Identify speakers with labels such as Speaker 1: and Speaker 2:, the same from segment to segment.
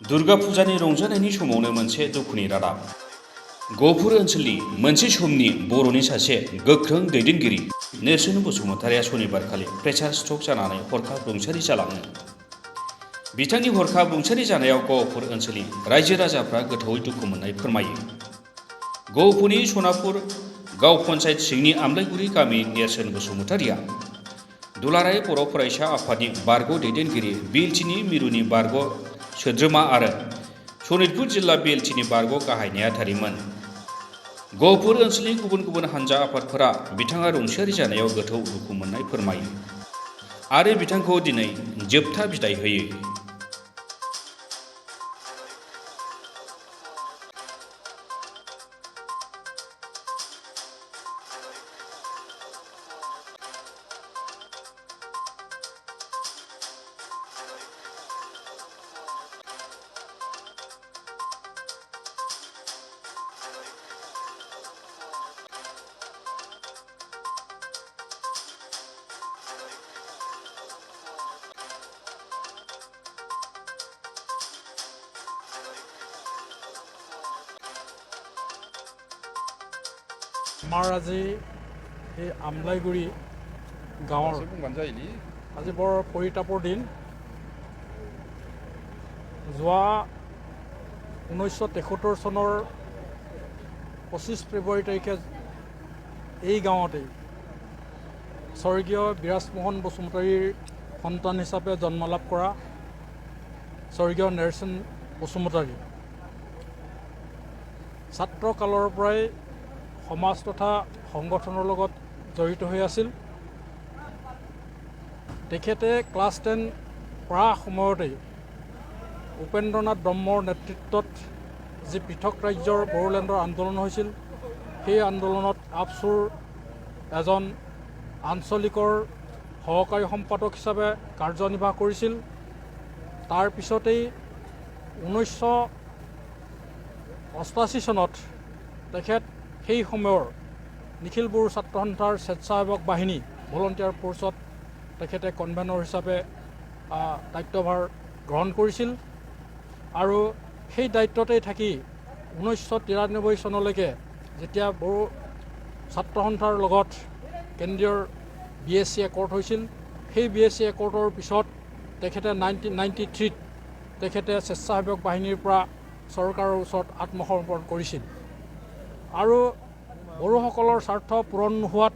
Speaker 1: दुर्गा फुजानि रंजानायनि समावनो मोनसे दुखुनि रादाब। गहपुर ओनसोलनि मोनसे समनि बर'नि सासे गोख्रों दैदेनगिरि नेर्सोन बसुमतारिया सनिबारखालि प्रेसार स्ट्रक जानानै हरखाब रुंसारि जालाङो। बिथांनि हरखाब रुंसारि जानायाव गहपुर ओनसोलनि रायजो राजाफ्रा गोथौयै दुखु मोननाय फोरमायो। गहपुरनि सनापुर गाव पन्चायत सिंनि आमलायगुरि गामि नेर्सोन बसुमतारिया दुलाराय बर' फरायसा आफादनि बारग' दैदेनगिरि बिएलटिनि मिरुनि बारग' सोद्रोमा आरो सनितपुर जिल्ला बिएलटिनि बारग' गाहाय नेहाथारिमोन। गहपुर ओनसोलनि गुबुन गुबुन हान्जा आफादफोरा बिथाङा रुंसारि जानायाव गोथौ दुखु मोननाय फोरमायो आरो बिथांखौ दिनै जोबथा बिदाय होयो।
Speaker 2: আমাৰ আজি এই আমলাইগুৰি গাঁৱৰ আজি বৰ পৰিতাপৰ দিন। যোৱা 1973 চনৰ 25 ফেব্ৰুৱাৰী তাৰিখে এই গাঁৱতেই স্বৰ্গীয় বিৰাজমোহন বসুমতাৰীৰ সন্তান হিচাপে জন্ম লাভ কৰা স্বৰ্গীয় নেৰ্চন বসুমতাৰী ছাত্ৰকালৰ পৰাই সমাজ তথা সংগঠনৰ লগত জড়িত হৈ আছিল। তেখেতে ক্লাছ 10 পঢ়া সময়তেই উপেন্দ্ৰনাথ ব্ৰহ্মৰ নেতৃত্বত যি পৃথক ৰাজ্যৰ বড়োলেণ্ডৰ আন্দোলন হৈছিল, সেই আন্দোলনত আপচুৰ এজন আঞ্চলিকৰ সহকাৰী সম্পাদক হিচাপে কাৰ্যনিৰ্বাহ কৰিছিল। তাৰ পিছতেই 1988 চনত তেখেত সেই সময়ৰ নিখিল বড়ো ছাত্ৰ সন্থাৰ স্বেচ্ছাসেৱক বাহিনী ভলণ্টিয়াৰ ফ'ৰ্চত তেখেতে কনভেনৰ হিচাপে দায়িত্বভাৰ গ্ৰহণ কৰিছিল আৰু সেই দায়িত্বতেই থাকি 1993 চনলৈকে যেতিয়া বড়ো ছাত্ৰ সন্থাৰ লগত কেন্দ্ৰীয় BSc একৰ্ড হৈছিল, সেই BSc একৰ্ডৰ পিছত তেখেতে 1993 তেখেতে স্বেচ্ছাসেৱক বাহিনীৰ পৰা চৰকাৰৰ ওচৰত আত্মসমৰ্পণ কৰিছিল আৰু বড়োসকলৰ স্বাৰ্থ পূৰণ নোহোৱাত,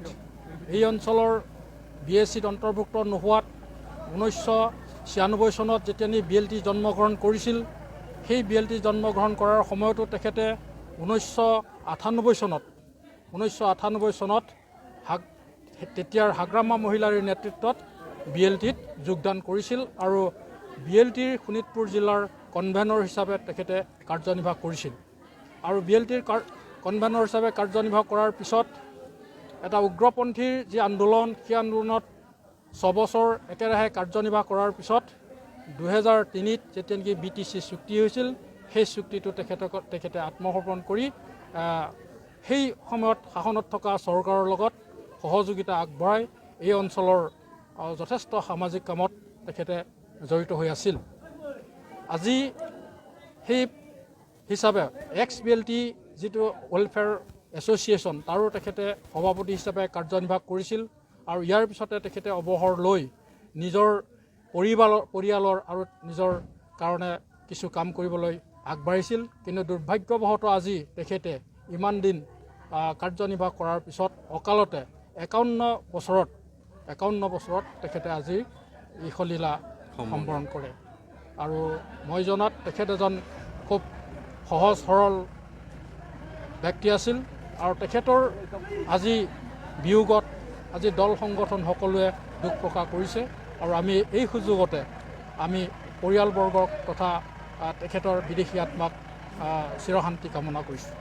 Speaker 2: এই অঞ্চলৰ BScত অন্তৰ্ভুক্ত নোহোৱাত 1996 চনত যেতিয়া BLT জন্মগ্ৰহণ কৰিছিল, সেই BLT জন্মগ্ৰহণ কৰাৰ সময়তো তেখেতে 1998 চনত তেতিয়াৰ হাগ্ৰামা মহিলাৰ নেতৃত্বত BLTত যোগদান কৰিছিল আৰু BLTৰ শোণিতপুৰ জিলাৰ কনভেনৰ হিচাপে তেখেতে কাৰ্যনিৰ্বাহ কৰিছিল আৰু BLTৰ কনভেনৰ হিচাপে কাৰ্যনিৰ্বাহ কৰাৰ পিছত এটা উগ্ৰপন্থীৰ যি আন্দোলন, সেই আন্দোলনত 6 বছৰ একেৰাহে কাৰ্যনিৰ্বাহ কৰাৰ পিছত 2003ত যেতিয়া নেকি BTC চুক্তি হৈছিল, সেই চুক্তিটো তেখেতে আত্মসমৰ্পণ কৰি সেই সময়ত শাসনত থকা চৰকাৰৰ লগত সহযোগিতা আগবঢ়াই এই অঞ্চলৰ যথেষ্ট সামাজিক কামত তেখেতে জড়িত হৈ আছিল। আজি সেই হিচাপে BLT যিটো ৱেলফেয়াৰ এছ'চিয়েশ্যন, তাৰো তেখেতে সভাপতি হিচাপে কাৰ্যনিৰ্বাহ কৰিছিল আৰু ইয়াৰ পিছতে তেখেতে অৱসৰ লৈ নিজৰ পৰিয়ালৰ আৰু নিজৰ কাৰণে কিছু কাম কৰিবলৈ আগবাঢ়িছিল। কিন্তু দুৰ্ভাগ্যবশতঃ আজি তেখেতে ইমান দিন কাৰ্যনিৰ্বাহ কৰাৰ পিছত অকালতে 51 বছৰত তেখেতে আজি ইহলীলা সম্বৰণ কৰে আৰু মই জনাত তেখেত এজন খুব সহজ সৰল ব্যক্তি আছিল আৰু তেখেতৰ আজি বিয়োগত আজি দল সংগঠন সকলোৱে দুখ প্ৰকাশ কৰিছে আৰু আমি এই সুযোগতে আমি পৰিয়ালবৰ্গক তথা তেখেতৰ বিদেশী আত্মাক চিৰশান্তি কামনা কৰিছোঁ।